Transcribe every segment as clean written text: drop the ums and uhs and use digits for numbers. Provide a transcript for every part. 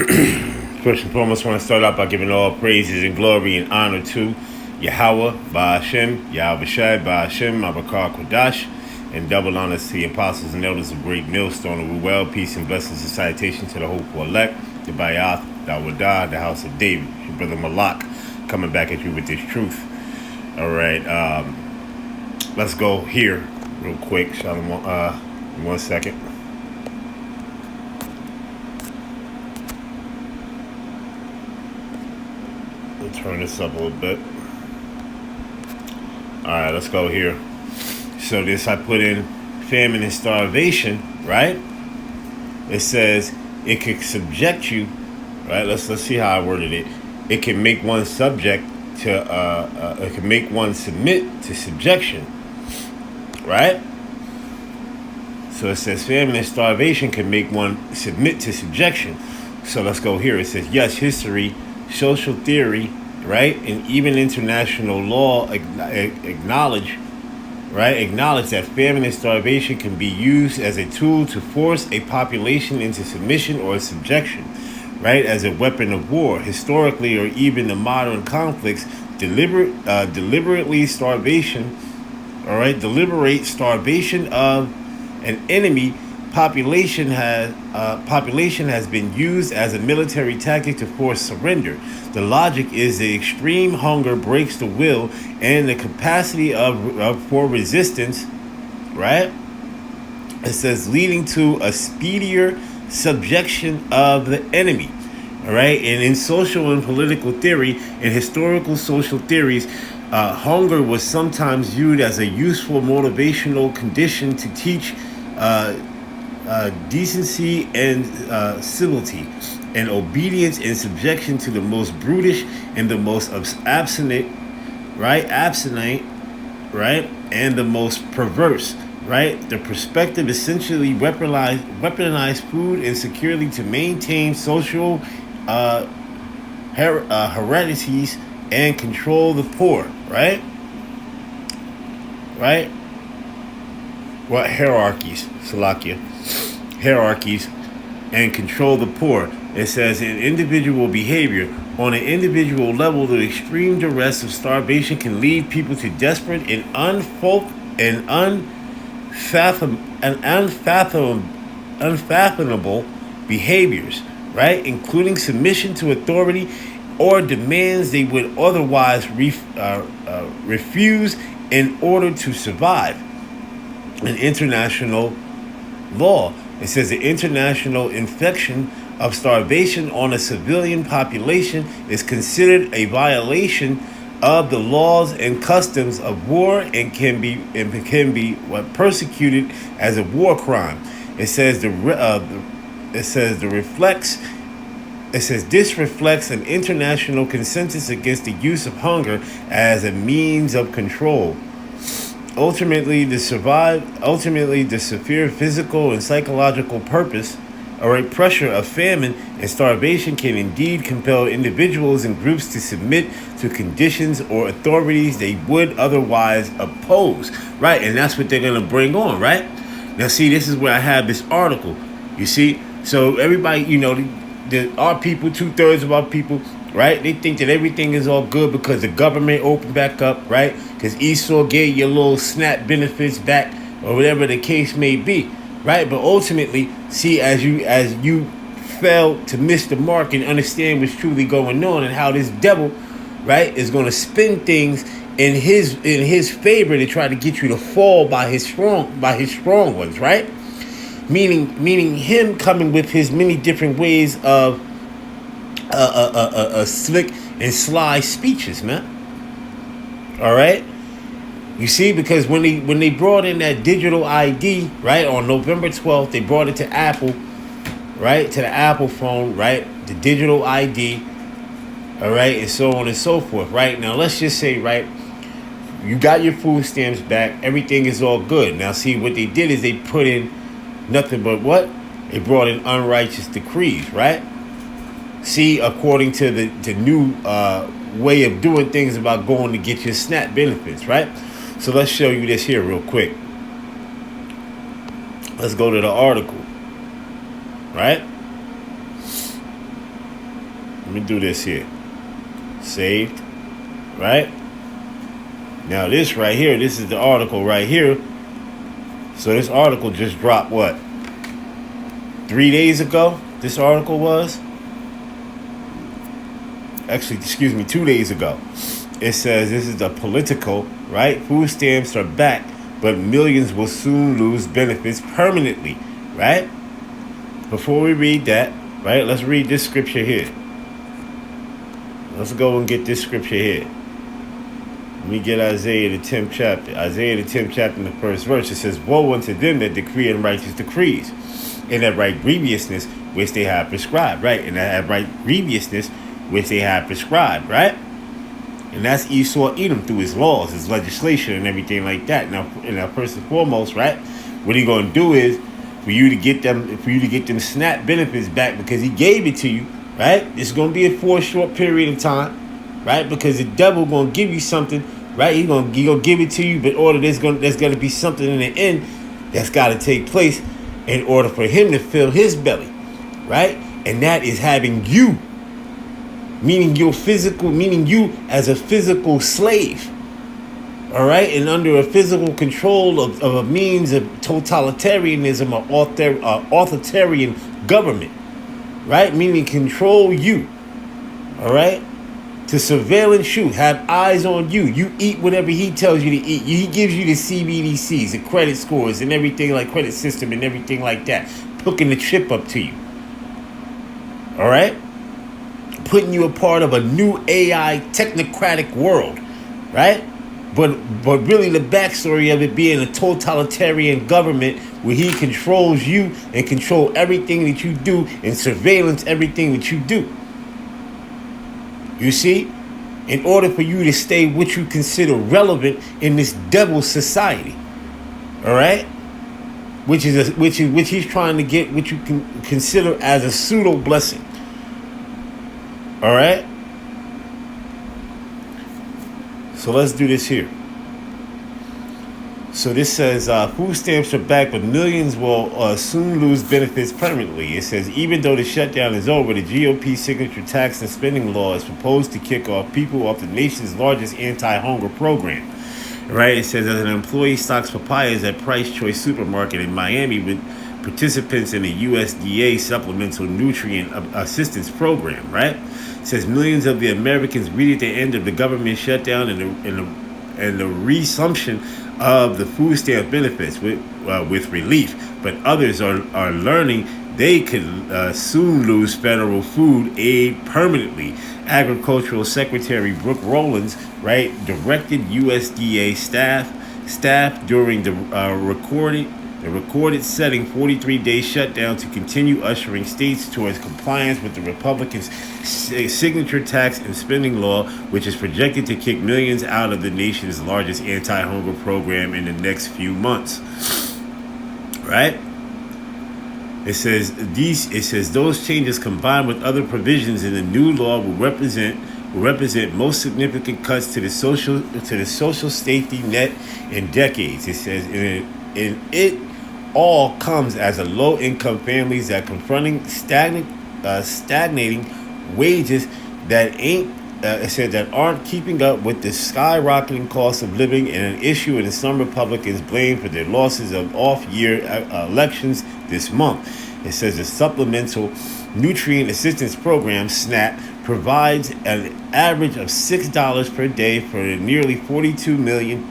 First and foremost, I want to start out by giving all praises and glory and honor to Yahweh, Ba'ashem, Yahweh Shai, Ba'ashem, Abakar Kodash, and double honors to the apostles and elders of Great Millstone of Ruel. Peace and blessings and salutation to the hopeful elect, the Bayath, Dawadah, the house of David, your brother Malak, coming back at you with this truth. All right, let's go here real quick. Shalom, 1 second. Turn this up a little bit. All right, let's go here. So this, I put in famine and starvation, right? It says it could subject you, right? Let's see how I worded it. It can make one subject to, it can make one submit to subjection, right? So it says famine and starvation can make one submit to subjection. So let's go here. It says, yes, history, social theory, right, and even international law acknowledge that famine and starvation can be used as a tool to force a population into submission or subjection, right, as a weapon of war. Historically, or even the modern conflicts, deliberate starvation of an enemy population has been used as a military tactic to force surrender. The logic is the extreme hunger breaks the will and the capacity for resistance, right? It says leading to a speedier subjection of the enemy. All right, and in social and political theory and historical social theories, hunger was sometimes viewed as a useful motivational condition to teach decency and civility, and obedience and subjection to the most brutish and the most abstinent, right, and the most perverse, right. The perspective essentially weaponized food and security to maintain social heredities and control the poor, right. What hierarchies, Salakia, hierarchies, and control the poor. It says in individual behavior, on an individual level, the extreme duress of starvation can lead people to desperate and unfathomable behaviors, right, including submission to authority or demands they would otherwise refuse in order to survive. In international law, it says the international infliction of starvation on a civilian population is considered a violation of the laws and customs of war and can be persecuted as a war crime. It says this reflects an international consensus against the use of hunger as a means of control. Ultimately, the severe physical and psychological pressure of famine and starvation can indeed compel individuals and groups to submit to conditions or authorities they would otherwise oppose, right? And that's what they're going to bring on, right? Now, see, this is where I have this article, you see? So everybody, our people, 2/3 of our people, right? They think that everything is all good because the government opened back up, right? Because Esau gave you little SNAP benefits back, or whatever the case may be, right? But ultimately, see, as you fail to miss the mark and understand what's truly going on and how this devil, right, is going to spin things in his favor to try to get you to fall by his strong ones, right? Meaning him coming with his many different ways of slick and sly speeches, man. All right, you see, because when they brought in that digital ID, right, on November 12th, they brought it to Apple, right, to the Apple phone, right, the digital ID, all right, and so on and so forth, right. Now let's just say, right, you got your food stamps back, everything is all good. Now see, what they did is they put in nothing but what? They brought in unrighteous decrees, right? See, according to the new way of doing things about going to get your SNAP benefits, right? So let's show you this here real quick. Let's go to the article, right? me do this here. Saved. Right? Now this right here, this is the article right here. So this article just dropped what? 3 days ago? This article was? Actually, excuse me, 2 days ago. It says this is the Politico, right? Food stamps are back, but millions will soon lose benefits permanently, right? Before we read that, right, let's read this scripture here. Let's go and get this scripture here. Let me get Isaiah the 10th chapter. Isaiah the 10th chapter in the first verse. It says, woe unto them that decree unrighteous decrees, and that write grievousness which they have prescribed, right? And that have write grievousness which they have prescribed, right? And that's Esau Edom through his laws, his legislation, and everything like that. Now, first and foremost, right, what he gonna do is for you to get them SNAP benefits back because he gave it to you, right? It's gonna be for a short period of time, right? Because the devil gonna give you something, right? He gonna give it to you, but there's gonna be something in the end that's got to take place in order for him to fill his belly, right? And that is having you. Meaning you as a physical slave, all right, and under a physical control of a means of totalitarianism or authoritarian government, right? Meaning control you, all right, to surveillance you, have eyes on you. You eat whatever he tells you to eat. He gives you the CBDCs, the credit scores, and everything like credit system and everything like that, hooking the chip up to you, all right. Putting you a part of a new AI technocratic world, right? But really the backstory of it being a totalitarian government where he controls you and control everything that you do and surveillance everything that you do. You see? In order for you to stay what you consider relevant in this devil society. All right? Which he's trying to get what you can consider as a pseudo blessing. All right. So let's do this here. So this says food stamps are back, but millions will soon lose benefits permanently. It says even though the shutdown is over, the GOP signature tax and spending law is proposed to kick off people off the nation's largest anti-hunger program. Right. It says as an employee stocks papayas at Price Choice Supermarket in Miami with participants in the USDA Supplemental Nutrient Assistance Program. Right. It says millions of the Americans greeted the end of the government shutdown and the resumption of the food stamp benefits with relief, but others are learning they could soon lose federal food aid permanently. Agricultural Secretary Brooke Rollins, right, directed USDA staff during the recorded setting 43-day shutdown to continue ushering states towards compliance with the Republicans' signature tax and spending law, which is projected to kick millions out of the nation's largest anti-hunger program in the next few months. Right? It says those changes combined with other provisions in the new law will represent most significant cuts to the social safety net in decades. It says it all comes as a low-income families that confronting stagnating wages that aren't keeping up with the skyrocketing cost of living, and an issue that some Republicans blame for their losses of off-year elections this month. It says the Supplemental Nutrient Assistance Program, SNAP, provides an average of $6 per day for nearly 42 million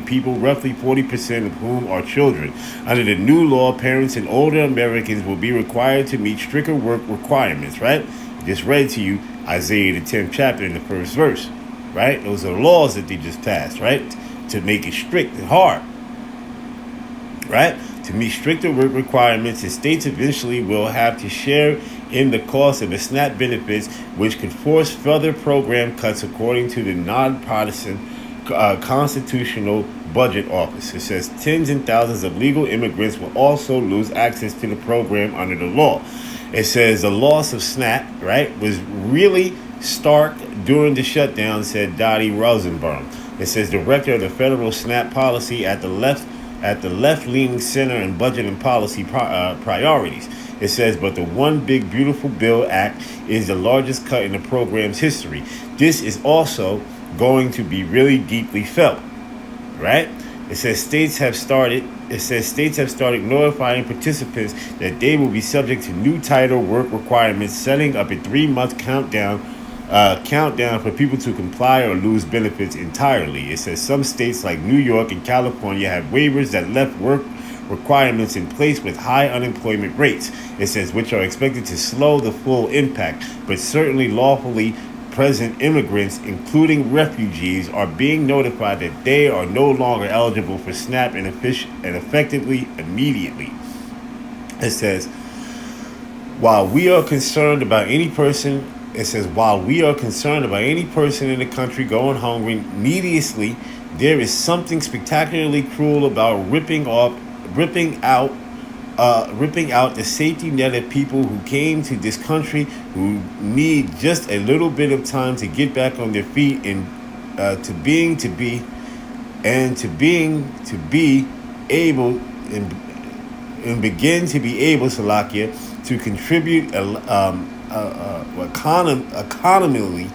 people, roughly 40% of whom are children. Under the new law, parents and older Americans will be required to meet stricter work requirements, right? I just read to you Isaiah the 10th chapter in the first verse, right? Those are laws that they just passed, right? To make it strict and hard, right? To meet stricter work requirements, the states eventually will have to share in the cost of the SNAP benefits, which could force further program cuts, according to the nonpartisan Constitutional Budget Office. It says tens and thousands of legal immigrants will also lose access to the program under the law. It says the loss of SNAP, right, was really stark during the shutdown, said Dottie Rosenbaum. It says director of the federal SNAP policy at the left-leaning Center on Budget and Policy Priorities. It says, but the One Big Beautiful Bill Act is the largest cut in the program's history. This is also going to be really deeply felt, right? It says states have started notifying participants that they will be subject to new title work requirements, setting up a 3-month countdown for people to comply or lose benefits entirely. It says some states like New York and California have waivers that left work requirements in place with high unemployment rates. It says which are expected to slow the full impact, but certainly lawfully present immigrants, including refugees, are being notified that they are no longer eligible for SNAP and effectively immediately. It says, while we are concerned about any person in the country going hungry needlessly, there is something spectacularly cruel about ripping out the safety net of people who came to this country who need just a little bit of time to get back on their feet and to be able and begin to be able, Salakia, to contribute economically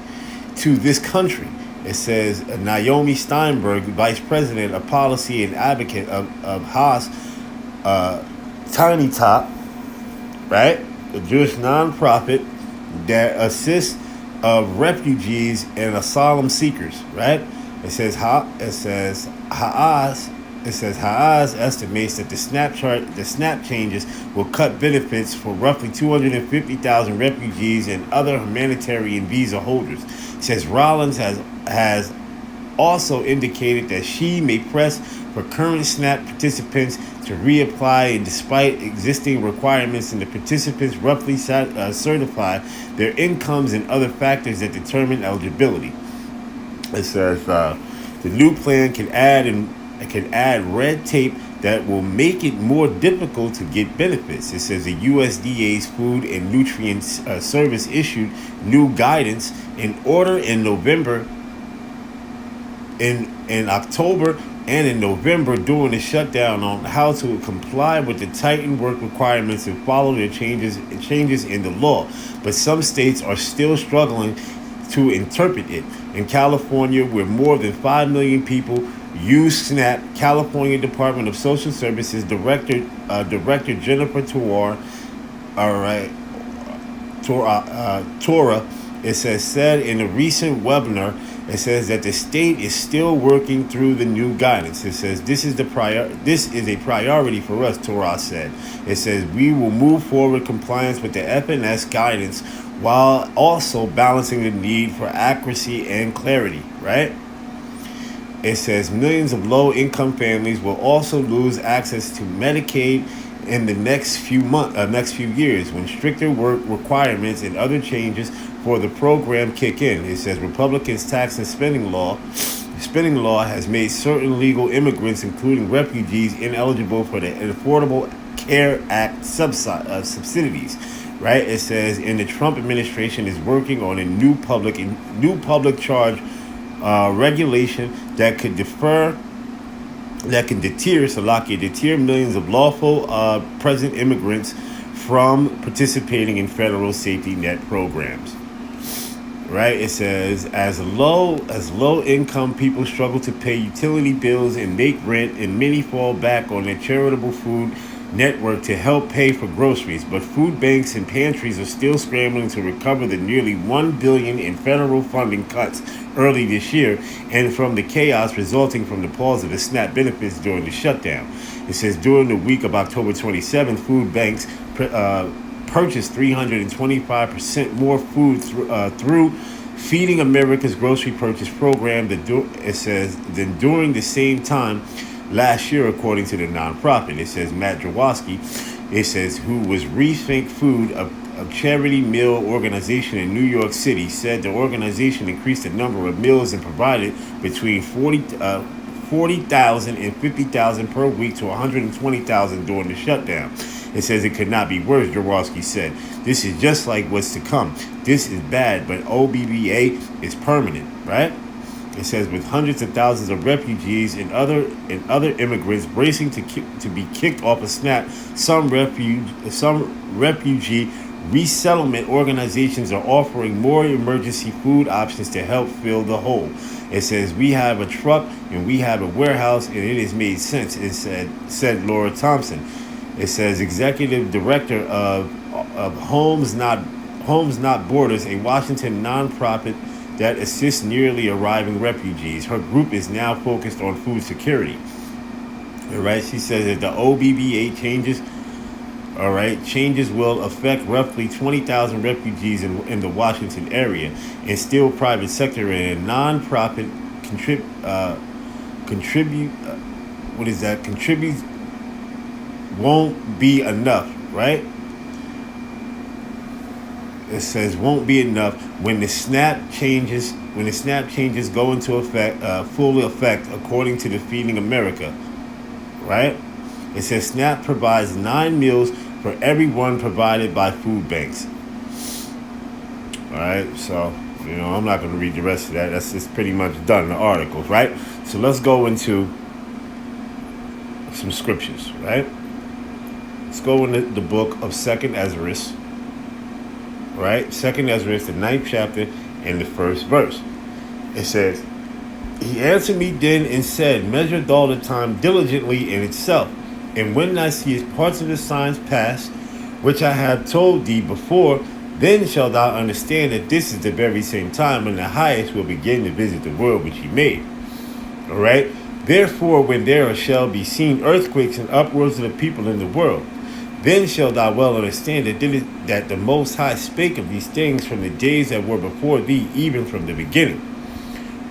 to this country. It says Naomi Steinberg, Vice President of Policy and Advocate of Haas Tiny Top, right? A Jewish nonprofit that assists refugees and asylum seekers, right? It says Haas estimates that the SNAP changes will cut benefits for roughly 250,000 refugees and other humanitarian visa holders. It says Rollins has also indicated that she may press for current SNAP participants to reapply, and despite existing requirements, and the participants roughly certify their incomes and other factors that determine eligibility. It says the new plan can add red tape that will make it more difficult to get benefits. It says the USDA's Food and Nutrient Service issued new guidance in October and in November during the shutdown on how to comply with the tightened work requirements and follow the changes in the law. But some states are still struggling to interpret it. In California, where more than 5 million people use SNAP, California Department of Social Services Director Jennifer Torah, it said in a recent webinar, it says that the state is still working through the new guidance. It says this is a priority for us, Torah said. It says we will move forward compliance with the FNS guidance while also balancing the need for accuracy and clarity, right? It says millions of low-income families will also lose access to Medicaid in the next few years when stricter work requirements and other changes for the program kick in. It says Republicans' tax and spending law has made certain legal immigrants, including refugees, ineligible for the Affordable Care Act subsidies. Right? It says, and the Trump administration is working on a new public charge regulation that could deter millions of lawful present immigrants from participating in federal safety net programs. Right? It says as low income people struggle to pay utility bills and make rent, and many fall back on their charitable food network to help pay for groceries, but food banks and pantries are still scrambling to recover the nearly $1 billion in federal funding cuts early this year, and from the chaos resulting from the pause of the SNAP benefits during the shutdown. It says during the week of October 27th, food banks purchased 325% more food through Feeding America's grocery purchase program than during the same time last year, according to the nonprofit. It says Matt Jaworski, who was Rethink Food, a charity meal organization in New York City, said the organization increased the number of meals and provided between 40,000 and 50,000 per week to 120,000 during the shutdown. It says it could not be worse, Jaworski said. This is just like what's to come. This is bad, but OBBA is permanent, right? It says with hundreds of thousands of refugees and other immigrants bracing to be kicked off of SNAP, some refugee resettlement organizations are offering more emergency food options to help fill the hole. It says we have a truck and we have a warehouse and it has made sense. It said Laura Thompson. It says executive director of Homes Not Borders, a Washington nonprofit that assists nearly arriving refugees. Her group is now focused on food security. All right, she says that the OBBA changes will affect roughly 20,000 refugees in the Washington area, and still private sector and nonprofit contribute won't be enough, right? It says won't be enough when the SNAP changes go into effect, full effect, according to the Feeding America, right? It says SNAP provides 9 meals for everyone provided by food banks. All right, so I'm not going to read the rest of that. That's just pretty much done, the articles, right? So let's go into some scriptures, right? Let's go into the book of 2nd Ezra. Right? 2nd Ezra, the 9th chapter and the 1st verse. It says, he answered me then and said, measure all the time diligently in itself. And when thou seest parts of the signs pass, which I have told thee before, then shalt thou understand that this is the very same time when the highest will begin to visit the world which he made. All right? Therefore, when there shall be seen earthquakes and uproars of the people in the world, then shalt thou well understand that the Most High spake of these things from the days that were before thee, even from the beginning.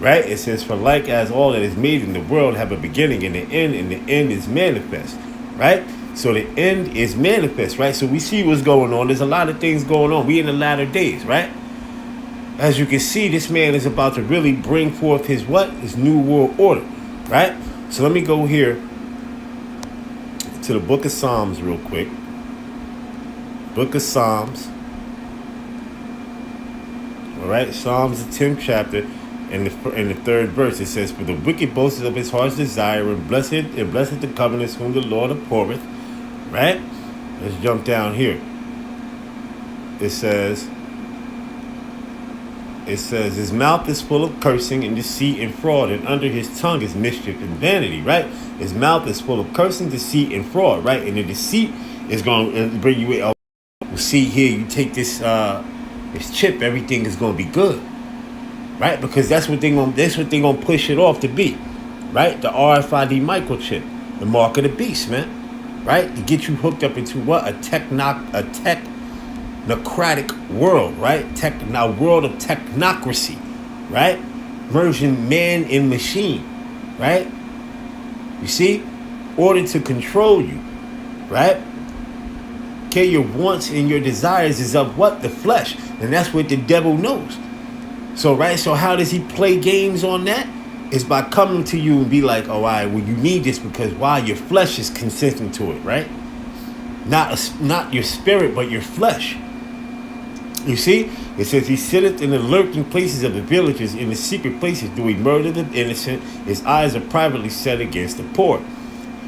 Right? It says, for like as all that is made in the world have a beginning and the end is manifest. Right? So the end is manifest, right? So we see what's going on. There's a lot of things going on. We in the latter days, right? As you can see, this man is about to really bring forth his what? His new world order, right? So let me go here to the book of Psalms real quick. Book of Psalms. All right, Psalms, the 10th chapter, and the 3rd verse. It says, for the wicked boasteth of his heart's desire, and blessed the covenants whom the Lord abhorreth. Right? Let's jump down here. It says, his mouth is full of cursing and deceit and fraud, and under his tongue is mischief and vanity, right? His mouth is full of cursing, deceit, and fraud, right? And the deceit is going to bring you in. See here, you take this chip, everything is going to be good, right? Because that's what they're going to push it off to be, right? The RFID microchip, the mark of the beast, man, right? To get you hooked up into what? A technocratic world, right? A world of technocracy, right? Merging man and machine, right? You see? Order to control you, right? Okay, your wants and your desires is of what? The flesh. And that's what the devil knows. So, right? So how does he play games on that? It's by coming to you and be like, oh, all right, well, you need this because why? Your flesh is consenting to it, right? Not your spirit, but your flesh. You see, it says he sitteth in the lurking places of the villages, in the secret places do he murder the innocent. His eyes are privately set against the poor.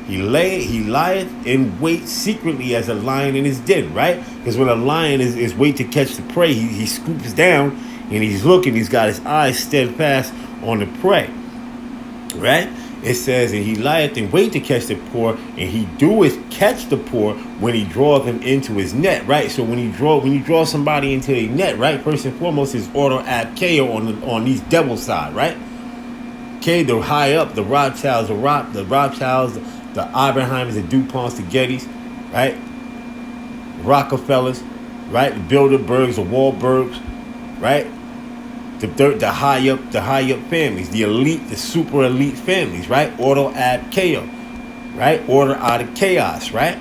He lieth in wait secretly as a lion in his den, right? Because when a lion is wait to catch the prey, he scoops down and he's looking. He's got his eyes steadfast on the prey, right? It says, and he lieth in wait to catch the poor, and he doeth catch the poor when he draweth them into his net, right? So when you draw somebody into a net, right? First and foremost is order ad KO on these devil side, right? Okay, the high up, the Rothschilds, the Oppenheimers, the DuPonts, the Gettys, right? Rockefellers, right? The Bilderbergs, the Wahlbergs, right? The high up families, the elite, the super elite families, right? Order ad chaos, right? Order out of chaos, right?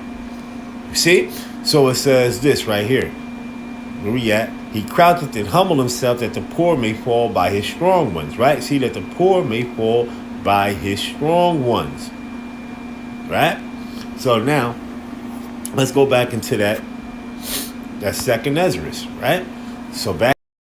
You see? So it says this right here. Where we at? He croucheth and humbled himself that the poor may fall by his strong ones, right? See, that the poor may fall by his strong ones, right? So now, let's go back into that 2nd Ezra, right? So back